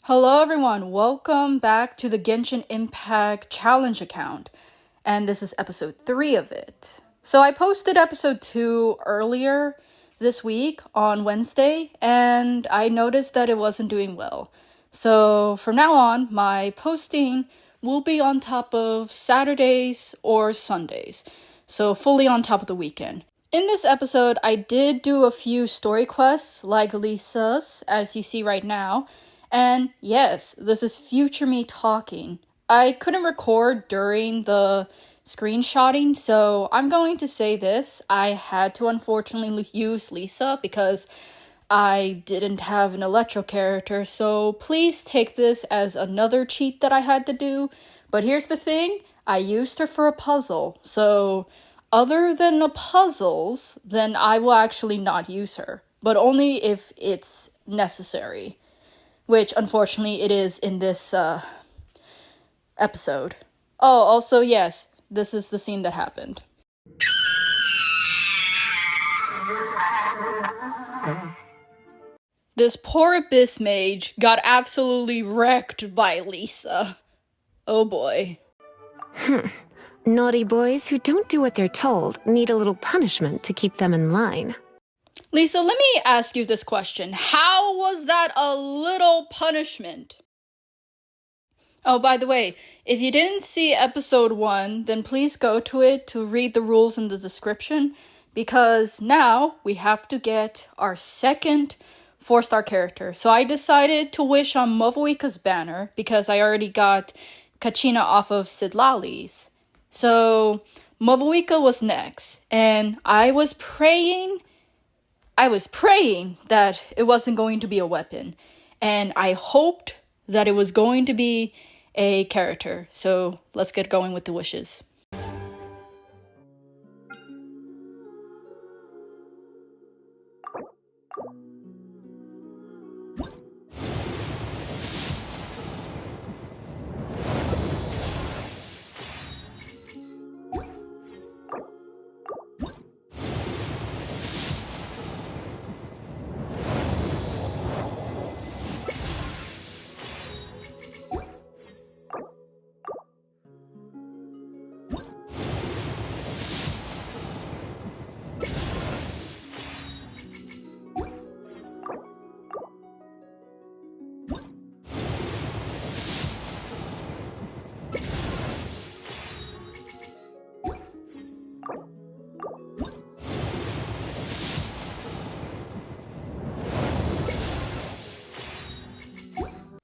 Hello everyone, welcome back to the Genshin Impact Challenge account, and this is episode 3 of it. So I posted episode 2 earlier this week on Wednesday, and I noticed that it wasn't doing well. So from now on, my posting will be on top of Saturdays or Sundays, so fully on top of the weekend. In this episode, I did do a few story quests like Lisa's, as you see right now. And yes, this is future me talking. I couldn't record during the screenshotting, so I'm going to say this. I had to unfortunately use Lisa because I didn't have an Electro character, so please take this as another cheat that I had to do. But here's the thing, I used her for a puzzle, so other than the puzzles, then I will actually not use her, but only if it's necessary. Which, unfortunately, it is in this episode. Oh, also, yes, this is the scene that happened. This poor Abyss Mage got absolutely wrecked by Lisa. Oh boy. Naughty boys who don't do what they're told need a little punishment to keep them in line. Lisa, let me ask you this question. How was that a little punishment? Oh, by the way, if you didn't see episode 1, then please go to it to read the rules in the description, because now we have to get our second 4-star character. So I decided to wish on Movuika's banner, because I already got Kachina off of Sidlali's. So Movuika was next, and I was praying that it wasn't going to be a weapon, and I hoped that it was going to be a character. So let's get going with the wishes.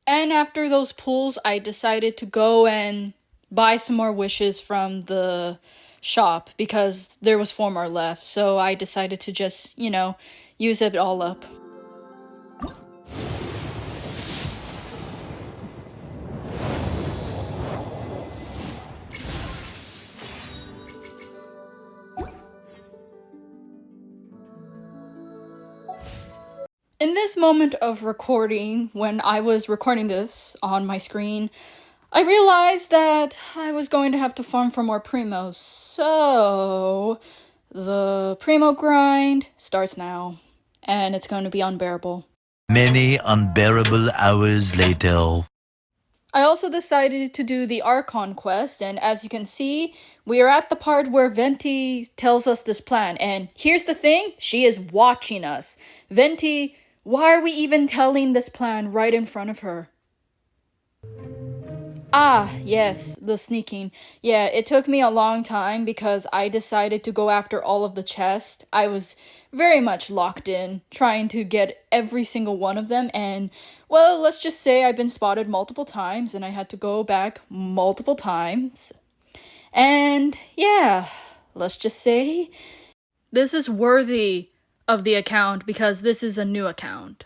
And after those pulls, I decided to go and buy some more wishes from the shop because there was 4 more left. So I decided to just, use it all up. In this moment of recording, when I was recording this on my screen, I realized that I was going to have to farm for more primos, so the primo grind starts now, and it's going to be unbearable. Many unbearable hours later. I also decided to do the Archon quest, and as you can see, we are at the part where Venti tells us this plan, and here's the thing, she is watching us. Venti, why are we even telling this plan right in front of her? Ah, yes, the sneaking. Yeah, it took me a long time because I decided to go after all of the chests. I was very much locked in, trying to get every single one of them, and, well, let's just say I've been spotted multiple times, and I had to go back multiple times. And, yeah, let's just say this is worthy of the account because this is a new account.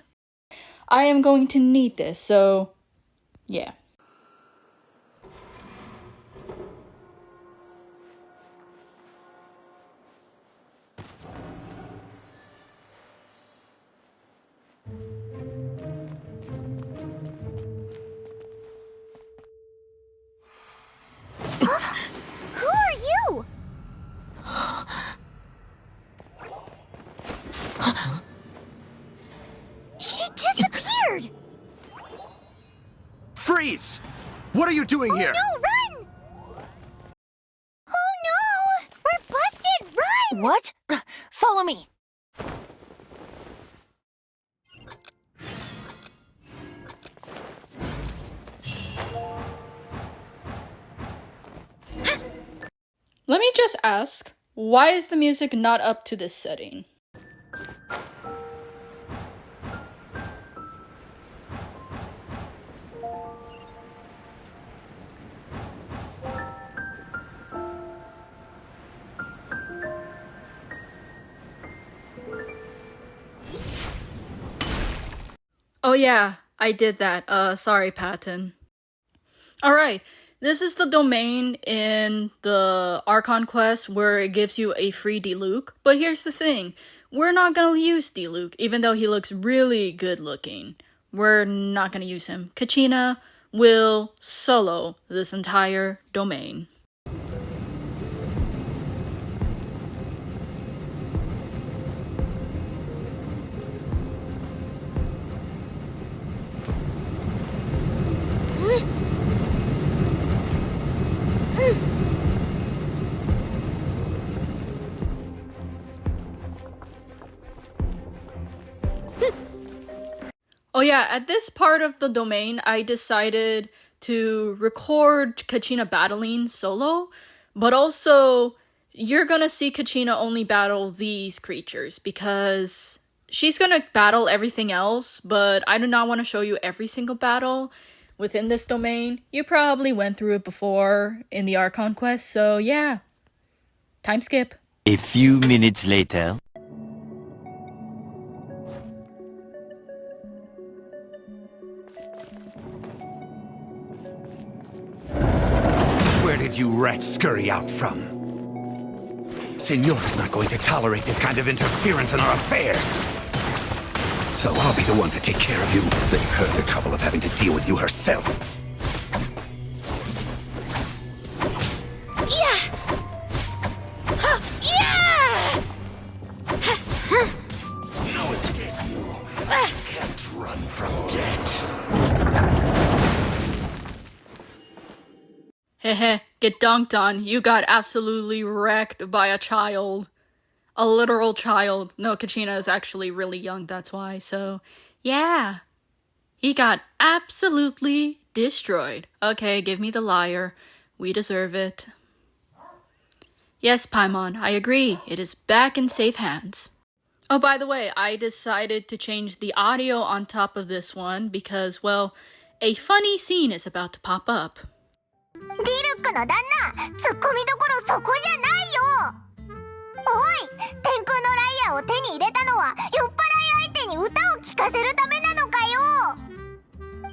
I am going to need this, so yeah. Who are you? She disappeared! Freeze! What are you doing here? No, run! Oh no! We're busted! Run! What? Follow me. Let me just ask, why is the music not up to this setting? Oh yeah, I did that. Sorry, Patton. Alright, this is the domain in the Archon quest where it gives you a free Diluc, but here's the thing. We're not gonna use Diluc, even though he looks really good looking. We're not gonna use him. Kachina will solo this entire domain. Oh yeah, at this part of the domain, I decided to record Kachina battling solo, but also you're gonna see Kachina only battle these creatures because she's gonna battle everything else, but I do not want to show you every single battle within this domain. You probably went through it before in the Archon quest, so yeah. Time skip. A few minutes later. Where did you rats scurry out from? Signora's not going to tolerate this kind of interference in our affairs. So I'll be the one to take care of you. Save her the trouble of having to deal with you herself. Yeah! Huh, yeah! No escape. You can't run from death. Hehe, get dunked on. You got absolutely wrecked by a child. A literal child. No, Kachina is actually really young, that's why. So, yeah. He got absolutely destroyed. Okay, give me the lyre. We deserve it. Yes, Paimon, I agree. It is back in safe hands. Oh, by the way, I decided to change the audio on top of this one because, well, a funny scene is about to pop up. ディルックの旦那、ツッコミどころそこじゃないよ。おい、天空のライアーを手に入れたのは酔っ払い相手に歌を聴かせるためなのかよ。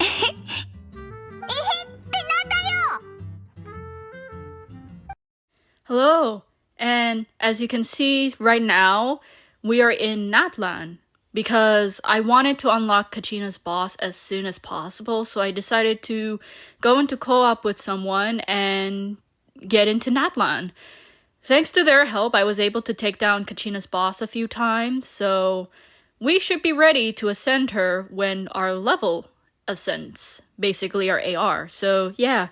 えへってなんだよ。 Hello, and as you can see right now, we are in Natlan because I wanted to unlock Kachina's boss as soon as possible, so I decided to go into co-op with someone and get into Natlan. Thanks to their help, I was able to take down Kachina's boss a few times, so we should be ready to ascend her when our level ascends, basically our AR. So yeah,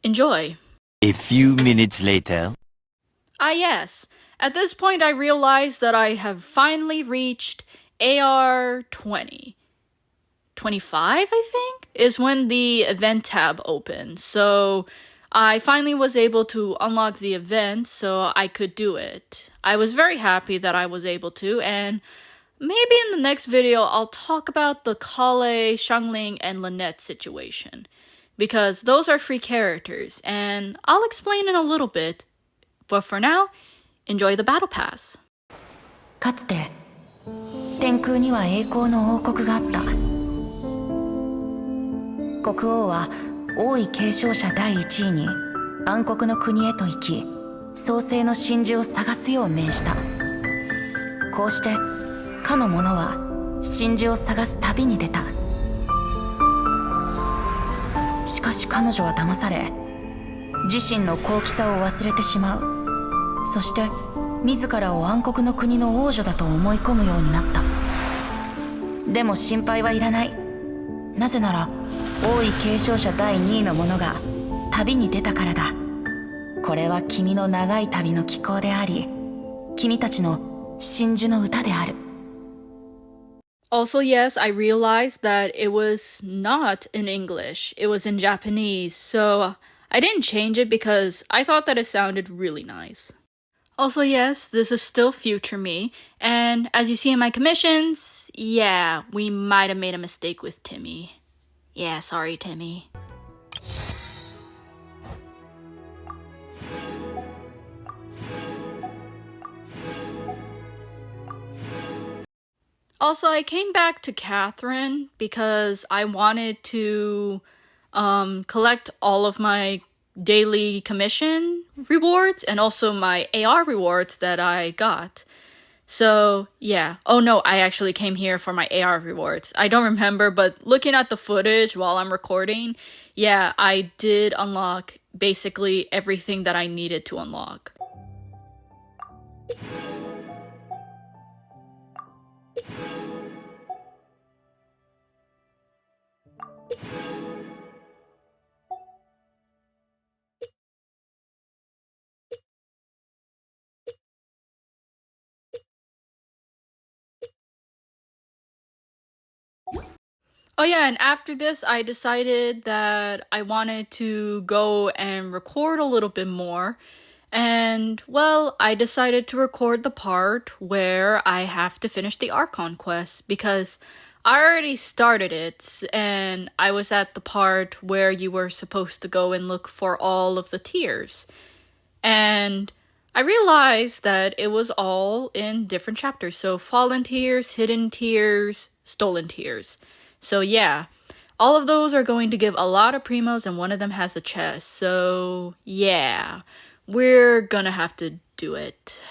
enjoy. A few minutes later. Ah yes, at this point I realized that I have finally reached AR 20. 25, I think, is when the event tab opens. So I finally was able to unlock the event so I could do it. I was very happy that I was able to, and maybe in the next video I'll talk about the Kale, Xiangling, and Lynette situation. Because those are free characters, and I'll explain in a little bit. But for now, enjoy the battle pass. かつて天空には栄光の王国があった。国王は王位継承者第一位に暗黒の国へと行き、創世の真珠を探すよう命じた。こうしてかの者は真珠を探す旅に出た。しかし彼女は騙され、自身の高貴さを忘れてしまう。そして自らを暗黒の国の王女だと思い込むようになった。でも心配はいらない。なぜなら王位継承者第2位の者が旅に出たからだ。これは君の長い旅の寄稿であり、君たちの真珠の歌である。Also, yes, I realized that it was not in English. It was in Japanese, so I didn't change it because I thought that it sounded really nice. Also, yes, this is still future me, and as you see in my commissions, yeah, we might have made a mistake with Timmy. Yeah, sorry, Timmy. Also, I came back to Catherine because I wanted to collect all of my daily commission rewards and also my AR rewards that I got. So, yeah. Oh no, I actually came here for my AR rewards. I don't remember, but looking at the footage while I'm recording, yeah, I did unlock basically everything that I needed to unlock. Oh yeah, and after this, I decided that I wanted to go and record a little bit more. And, well, I decided to record the part where I have to finish the Archon quest because I already started it, and I was at the part where you were supposed to go and look for all of the tiers. And I realized that it was all in different chapters. So, fallen tiers, hidden tiers, stolen tiers. So yeah, all of those are going to give a lot of primos, and one of them has a chest. So yeah, we're gonna have to do it.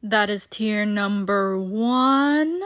That is tier number 1.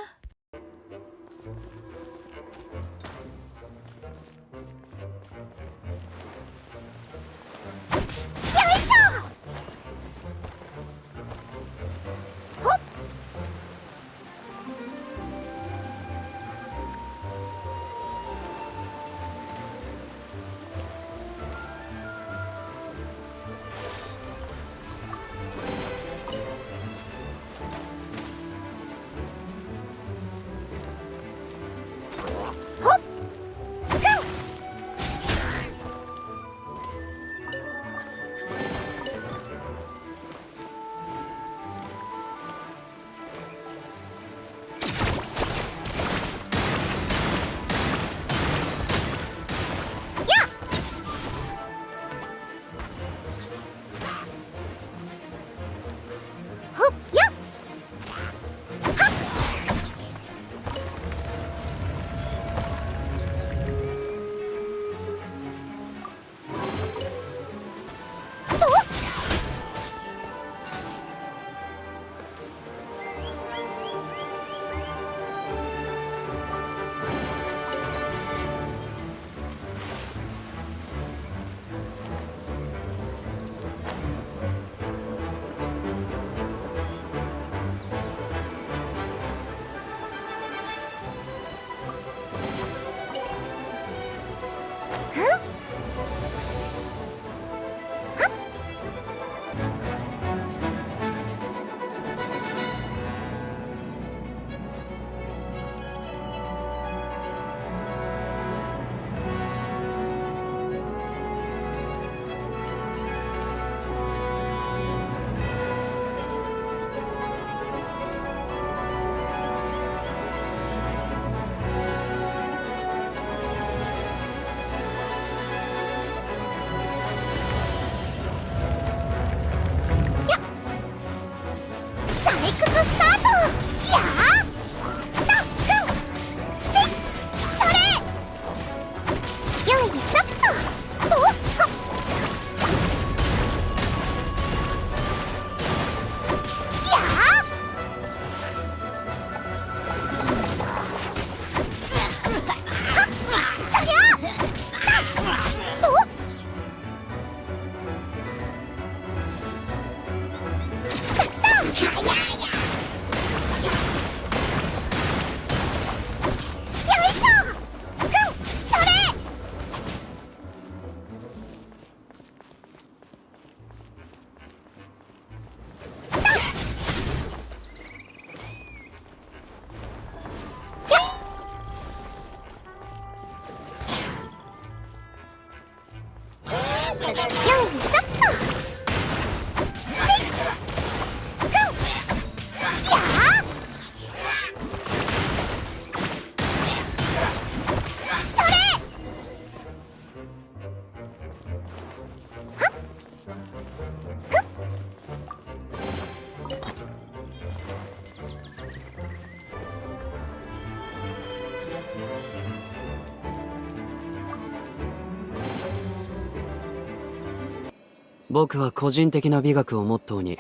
僕は個人的な美学をモットーに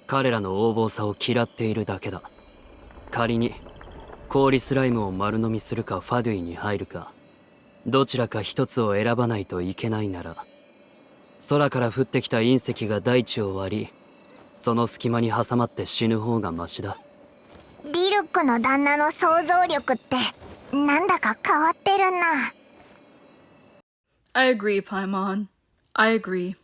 彼らの横暴さを嫌っているだけだ。仮に氷スライムを丸飲みするかファドゥイに入るかどちらか一つを選ばないといけないなら、空から降ってきた隕石が大地を割りその隙間に挟まって死ぬ方がマシだ。ディルックの旦那の想像力ってなんだか変わってるな。 I agree, Paimon. I agree.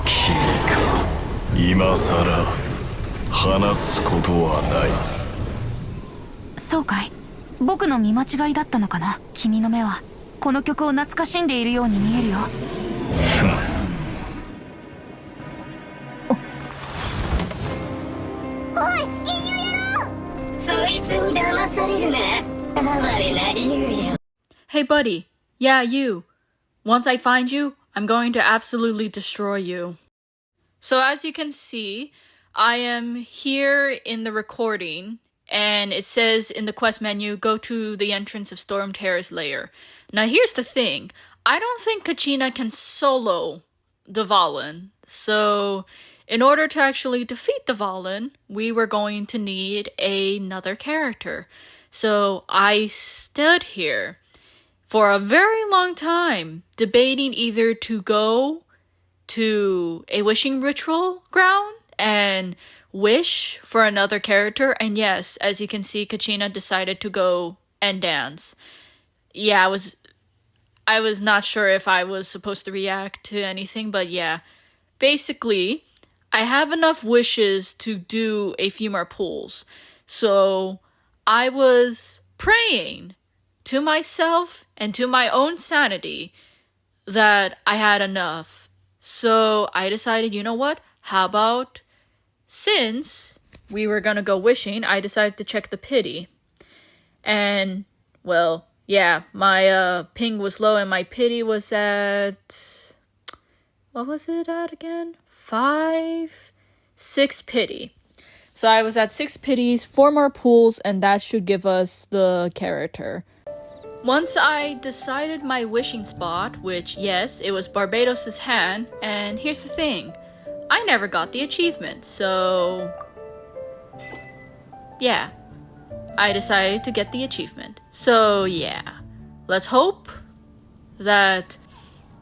Kimi か。今さら話すことはない。そうかい。僕の見間違いだったのかな。君の目はこの曲を懐かしんでいるように見えるよ。おい、金融野郎。そいつに騙されるな。哀れな竜よ。 Hey, buddy. Yeah, you. Once I find you, I'm going to absolutely destroy you. So as you can see, I am here in the recording, and it says in the quest menu, go to the entrance of Storm Terror's lair. Now here's the thing. I don't think Kachina can solo the Valen. So in order to actually defeat the Valen, we were going to need another character. So I stood here for a very long time, debating either to go to a wishing ritual ground and wish for another character. And yes, as you can see, Kachina decided to go and dance. Yeah, I was not sure if I was supposed to react to anything, but yeah. Basically, I have enough wishes to do a few more pulls. So I was praying to myself and to my own sanity that I had enough. So I decided, you know what? How about, since we were gonna go wishing, I decided to check the pity. And, well, yeah, my ping was low and my pity was at, what was it at again? 6 pity. So I was at 6 pities, 4 more pools, and that should give us the character. Once I decided my wishing spot, which, yes, it was Barbados' hand, and here's the thing, I never got the achievement, so yeah, I decided to get the achievement. So yeah, let's hope that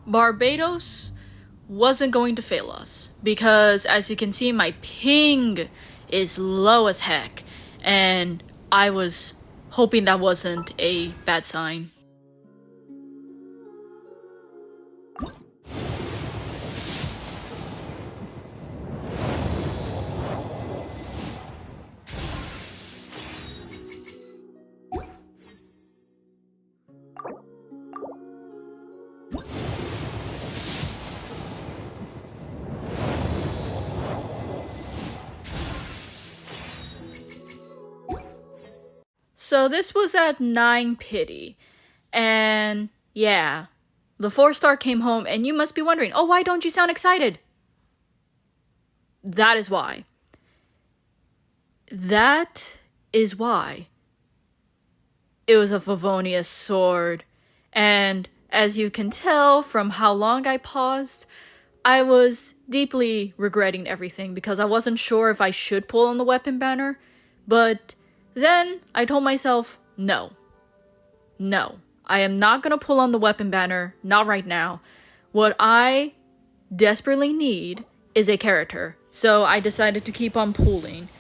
Barbados wasn't going to fail us, because as you can see, my ping is low as heck, and I was hoping that wasn't a bad sign. So this was at 9 pity, and yeah, the 4-star came home, and you must be wondering, oh, why don't you sound excited? That is why. That is why. It was a Favonius sword, and as you can tell from how long I paused, I was deeply regretting everything because I wasn't sure if I should pull on the weapon banner, but then I told myself, no, I am not gonna pull on the weapon banner, not right now. What I desperately need is a character, so I decided to keep on pulling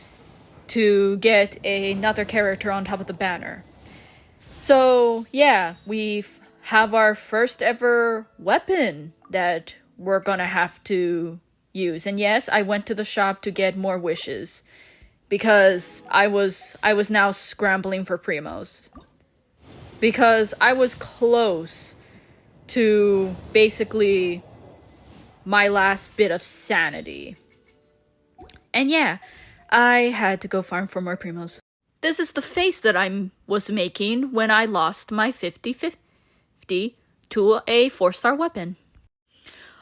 to get another character on top of the banner. So yeah, we have our first ever weapon that we're gonna have to use. And yes, I went to the shop to get more wishes because I was now scrambling for primos. Because I was close to basically my last bit of sanity. And yeah, I had to go farm for more primos. This is the face that I was making when I lost my 50-50 to a 4-star weapon.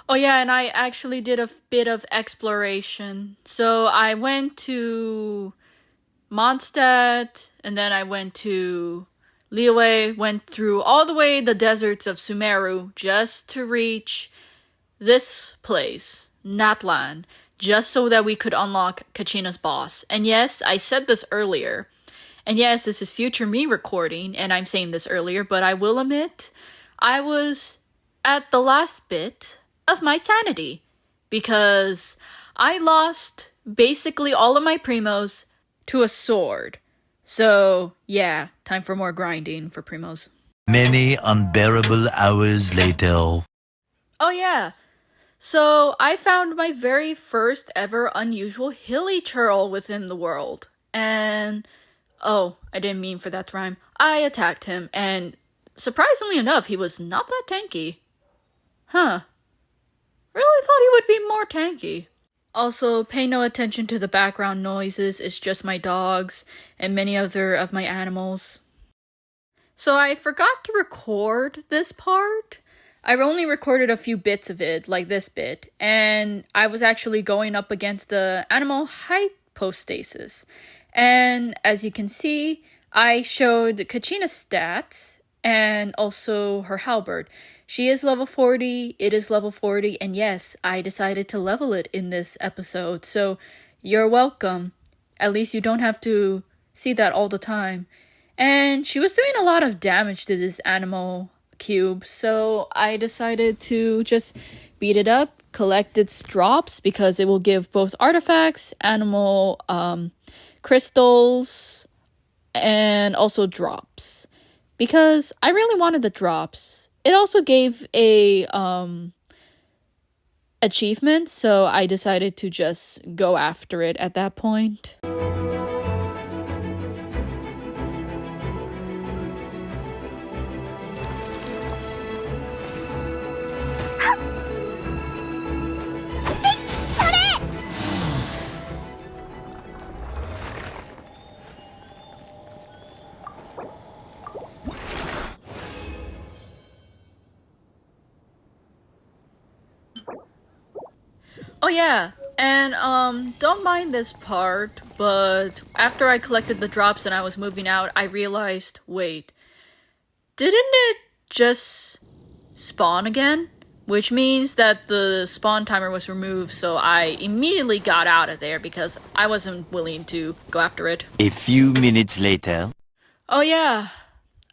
Oh yeah, and I actually did a bit of exploration. So I went to Mondstadt, and then I went to Liyue, went through all the way the deserts of Sumeru just to reach this place, Natlan, just so that we could unlock Kachina's boss. And yes, I said this earlier. And yes, this is future me recording, and I'm saying this earlier, but I will admit, I was at the last bit of my sanity. Because I lost basically all of my primos to a sword. So, yeah, time for more grinding for primos. Many unbearable hours later. Oh yeah, so I found my very first ever unusual hilly churl within the world. And, oh, I didn't mean for that to rhyme. I attacked him, and surprisingly enough, he was not that tanky. Huh. Really thought he would be more tanky. Also, pay no attention to the background noises, it's just my dogs and many other of my animals. So I forgot to record this part. I've only recorded a few bits of it, like this bit, and I was actually going up against the animal hypostasis. And as you can see, I showed Kachina's stats and also her halberd. She is level 40, it is level 40, and yes, I decided to level it in this episode, so you're welcome. At least you don't have to see that all the time. And she was doing a lot of damage to this animal cube, so I decided to just beat it up, collect its drops, because it will give both artifacts, animal crystals, and also drops. Because I really wanted the drops. It also gave a achievement, so I decided to just go after it at that point. Oh yeah, and don't mind this part, but after I collected the drops and I was moving out, I realized, wait, didn't it just spawn again? Which means that the spawn timer was removed, so I immediately got out of there because I wasn't willing to go after it. A few minutes later. Oh yeah,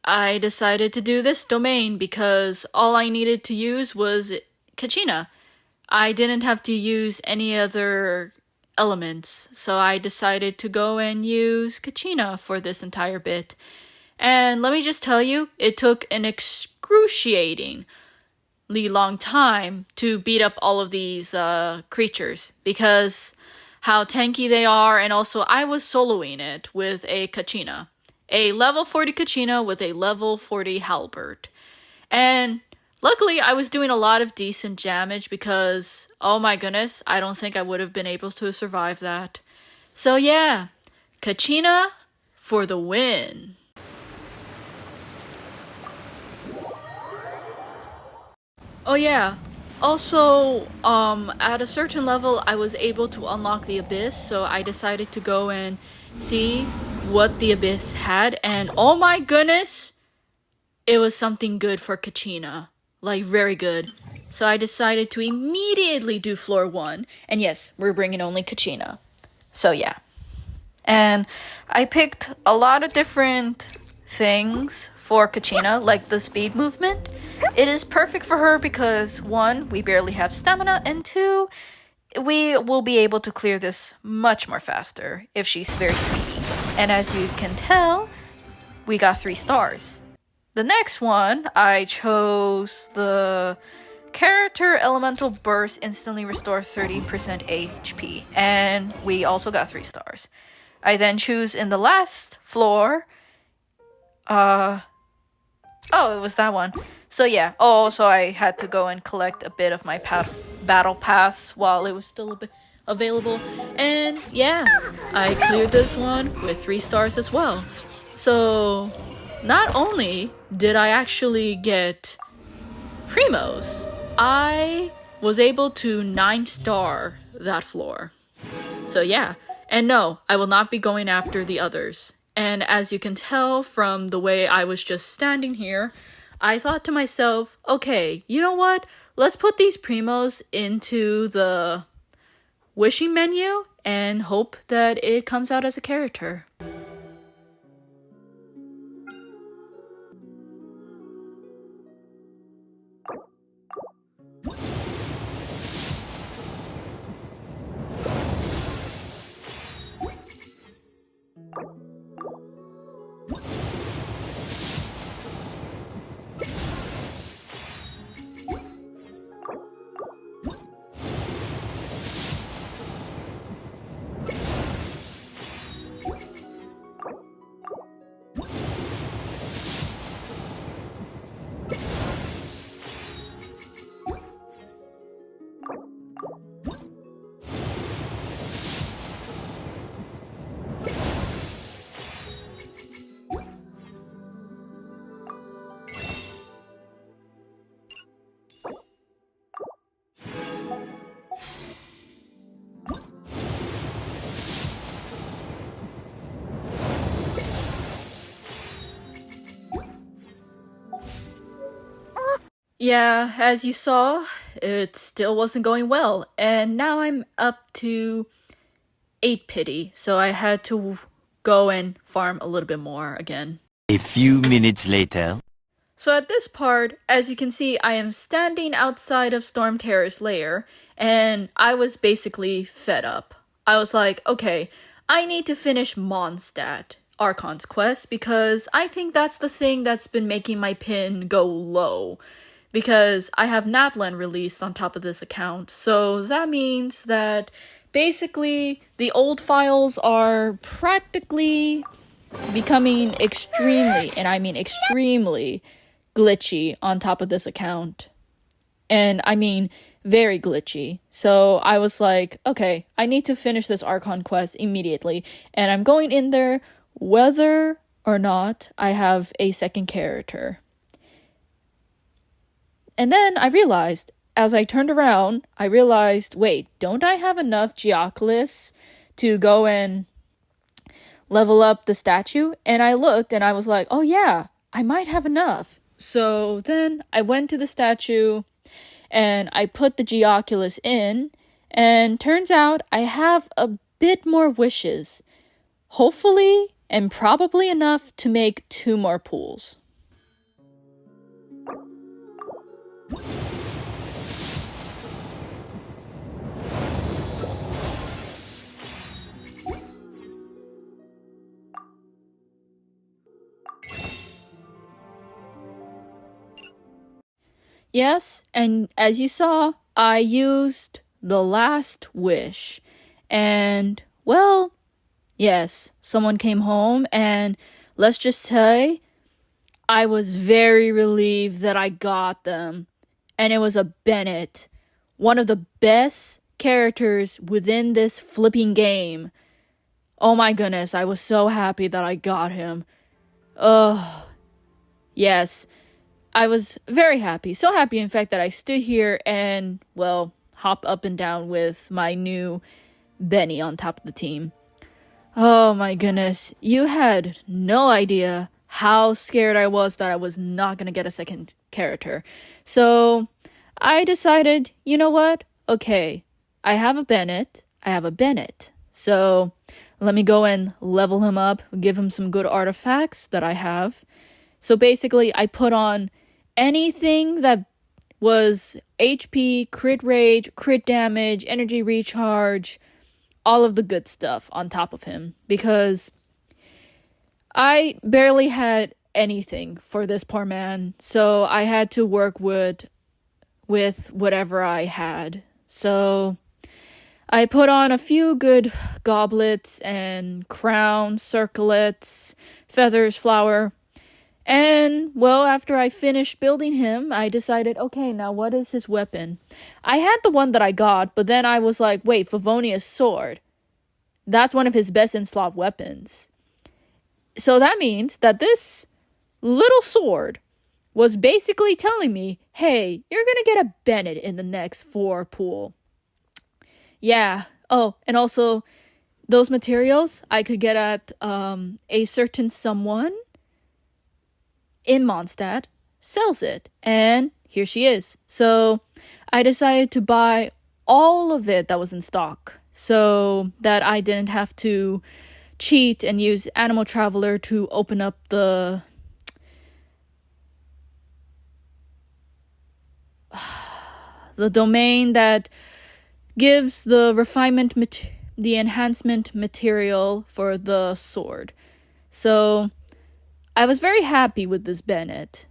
I decided to do this domain because all I needed to use was Kachina. I didn't have to use any other elements, so I decided to go and use Kachina for this entire bit. And let me just tell you, it took an excruciatingly long time to beat up all of these creatures, because how tanky they are, and also I was soloing it with a Kachina. A level 40 Kachina with a level 40 halberd. And luckily, I was doing a lot of decent damage because, oh my goodness, I don't think I would have been able to survive that. So yeah, Kachina for the win. Oh yeah, also, at a certain level, I was able to unlock the Abyss, so I decided to go and see what the Abyss had, and oh my goodness, it was something good for Kachina. Like, very good. So I decided to immediately do floor 1. And yes, we're bringing only Kachina. So yeah. And I picked a lot of different things for Kachina, like the speed movement. It is perfect for her because 1, we barely have stamina, and 2, we will be able to clear this much more faster if she's very speedy. And as you can tell, we got 3 stars. The next one, I chose the character elemental burst instantly restore 30% HP, and we also got 3 stars. I then choose in the last floor, oh, it was that one. So yeah, also I had to go and collect a bit of my battle pass while it was still a bit available, and yeah, I cleared this one with 3 stars as well. So not only did I actually get primos, I was able to 9-star that floor. So yeah, and no, I will not be going after the others. And as you can tell from the way I was just standing here, I thought to myself, okay, you know what? Let's put these primos into the wishing menu and hope that it comes out as a character. Yeah, as you saw, it still wasn't going well, and now I'm up to 8 pity, so I had to go and farm a little bit more again. A few minutes later. So at this part, as you can see, I am standing outside of Storm Terror's lair, and I was basically fed up. I was like, okay, I need to finish Mondstadt, Archon's quest, because I think that's the thing that's been making my pin go low. Because I have Natlan released on top of this account, so that means that basically the old files are practically becoming extremely, and I mean extremely, glitchy on top of this account. And I mean very glitchy. So I was like, okay, I need to finish this Archon quest immediately, and I'm going in there whether or not I have a second character. And then I realized, as I turned around, wait, don't I have enough Geoculus to go and level up the statue? And I looked and I was like, oh yeah, I might have enough. So then I went to the statue and I put the Geoculus in, and turns out I have a bit more wishes. Hopefully, and probably enough to make 2 more pools. Yes, and as you saw, I used the last wish. And, well, yes, someone came home, and let's just say, I was very relieved that I got them. And it was a Bennett, one of the best characters within this flipping game. Oh my goodness, I was so happy that I got him. Yes. I was very happy. So happy, in fact, that I stood here and, well, hop up and down with my new Benny on top of the team. Oh my goodness. You had no idea how scared I was that I was not going to get a second character. So I decided, you know what? Okay, I have a Bennett. So let me go and level him up, give him some good artifacts that I have. So basically, I put on anything that was HP, crit rage, crit damage, energy recharge, all of the good stuff on top of him, because I barely had anything for this poor man, so I had to work with whatever I had. So I put on a few good goblets and crowns, circlets, feathers, flour. And, well, after I finished building him, I decided, okay, now what is his weapon? I had the one that I got, but then I was like, wait, Favonia's sword. That's one of his best in Slav weapons. So that means that this little sword was basically telling me, hey, you're gonna get a Bennett in the next 4 pool. Yeah. Oh, and also, those materials I could get at a certain someone in Mondstadt sells it, and here she is. So I decided to buy all of it that was in stock so that I didn't have to cheat and use Animal Traveler to open up the domain that gives the the enhancement material for the sword. So I was very happy with this Bennett.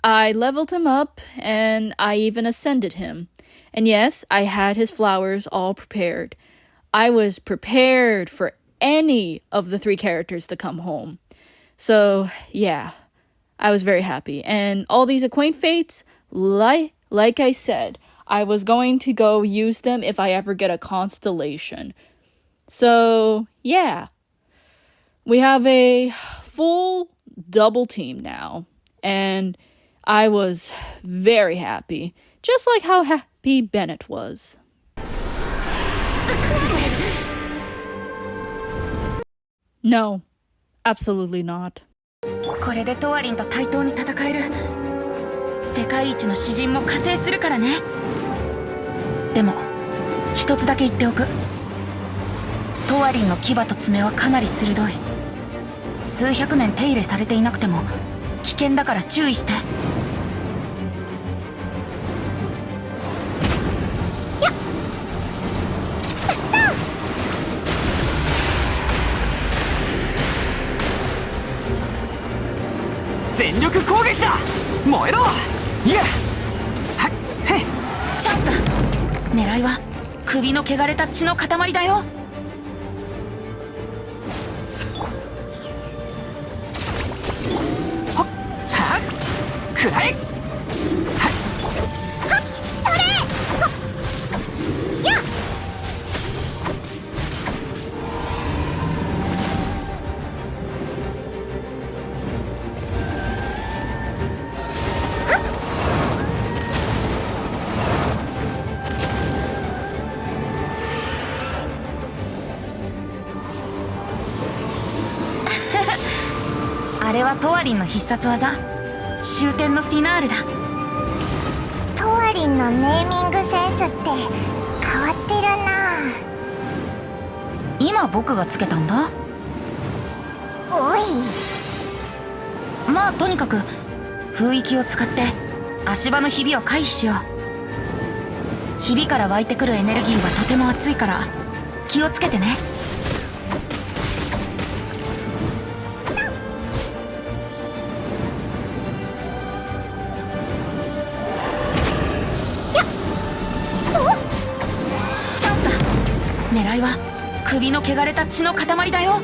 I leveled him up, and I even ascended him. And yes, I had his flowers all prepared. I was prepared for any of the 3 characters to come home. So, yeah, I was very happy. And all these Acquaint Fates, like I said, I was going to go use them if I ever get a constellation. So, yeah. We have a full double team now, and I was very happy, just like how happy Bennett was. No, absolutely not. これでトワリンと対等に戦える。世界一の詩人も加勢するからね。でも一つだけ言っておく。トワリンの牙と爪はかなり鋭い。数百年手入れされていなくても危険だから注意して。全力攻撃だ。燃えろ。いや。はっへ。チャンスだ。狙いは首の汚れた血の塊だよ。くらえ。それ。やっ。あれはトワリンの必殺技。終点のフィナーレだ。トワリンのネーミングセンスって変わってるな。今僕がつけたんだ。おい。まあとにかく雰囲気を使って足場のひびを回避しよう。ひびから湧いてくるエネルギーはとても熱いから気をつけてね。狙いは首の汚れた血の塊だよ。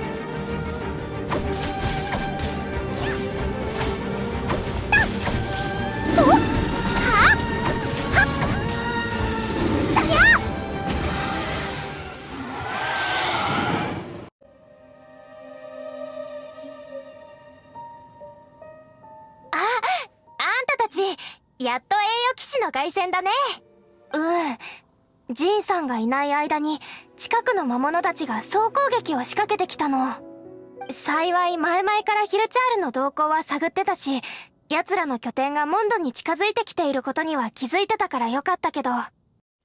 やっと栄誉基地の凱旋だね。ジンさんがいない間に近くの魔物たちが総攻撃を仕掛けてきたの。幸い前々からヒルチャールの動向は探ってたし、奴らの拠点がモンドに近づいてきていることには気づいてたからよかったけど。 Why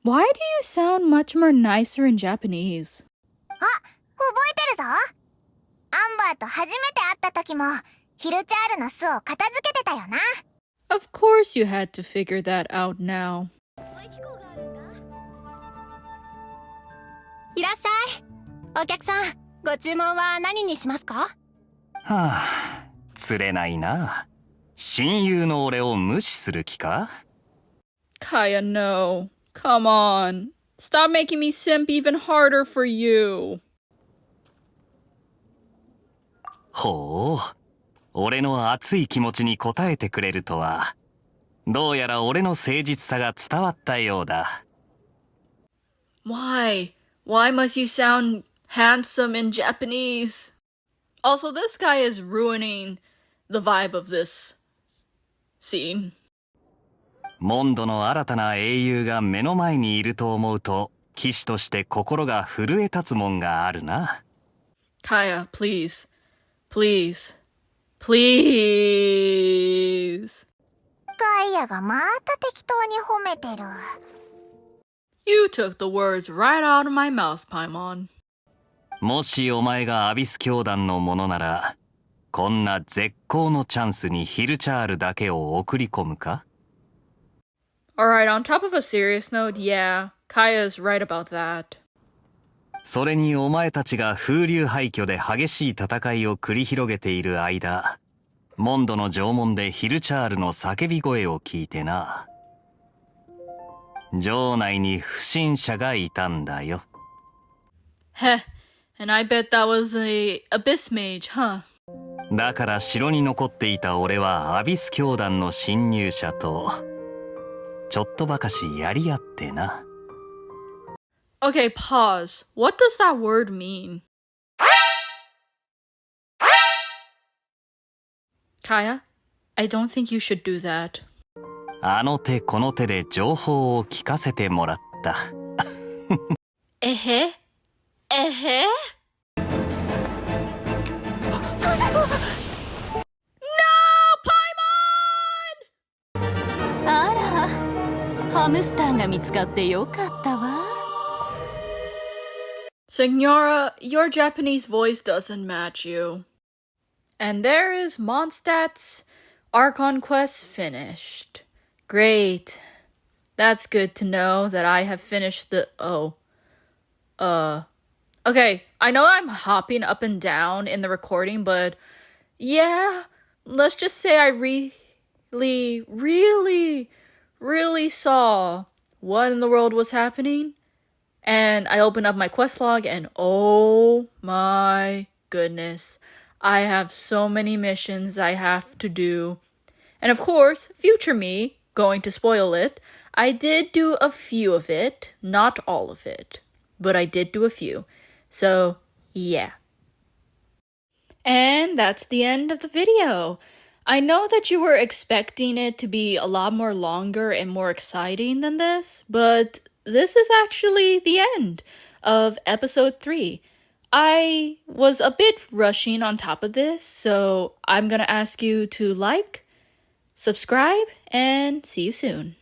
do you sound much more nicer in Japanese? あ、覚えてるぞ。アンバーと初めて会った時もヒルチャールの巣を片付けてたよな。Of course you had to figure that out now. いらっしゃい。お客さん、ご注文は何にしますか？はあ、釣れないな。親友の俺を無視する気か？ Kaya, no. Come on. Stop making me simp even harder for you. ほう、俺の熱い気持ちに応えてくれるとは。どうやら俺の誠実さが伝わったようだ。Why? Why must you sound handsome in Japanese? Also, this guy is ruining the vibe of this scene. モンドの新たな英雄が目の前にいると思うと、騎士として心が震え立つもんがあるな。Kaya, please. Please. Please. ガイアがまた適当に褒めてる。You took the words right out of my mouth, Paimon. もしお前がアビス教団のものなら、こんな絶好のチャンスにヒルチャールだけを送り込むか？ Alright, on top of a serious note, yeah, Kaya is right about that. それにお前たちが風流廃墟で激しい戦いを繰り広げている間、モンドの城門でヒルチャールの叫び声を聞いてな。城内に不審者がいたんだよ。Heh, and I bet that was a abyss mage, huh? だから城に残っていた俺はアビス教団の侵入者とちょっとばかしやり合ってな。Okay, pause. What does that word mean? Kaya, I don't think you should do that. あの手この手で情報を聞かせてもらった。Eh? Eh? No, Paimon! あら、ハムスターが見つかってよかったわ。Signora, your Japanese voice doesn't match you. And there is Mondstadt's Archon quest finished. Great. That's good to know that I have finished the... Okay, I know I'm hopping up and down in the recording, but yeah, let's just say I really saw what in the world was happening. And I opened up my quest log and oh my goodness, I have so many missions I have to do. And of course, future me, going to spoil it, I did do a few of it, not all of it, but I did do a few. So, yeah. And that's the end of the video. I know that you were expecting it to be a lot more longer and more exciting than this, but this is actually the end of episode 3. I was a bit rushing on top of this, so I'm gonna ask you to like, subscribe, and see you soon.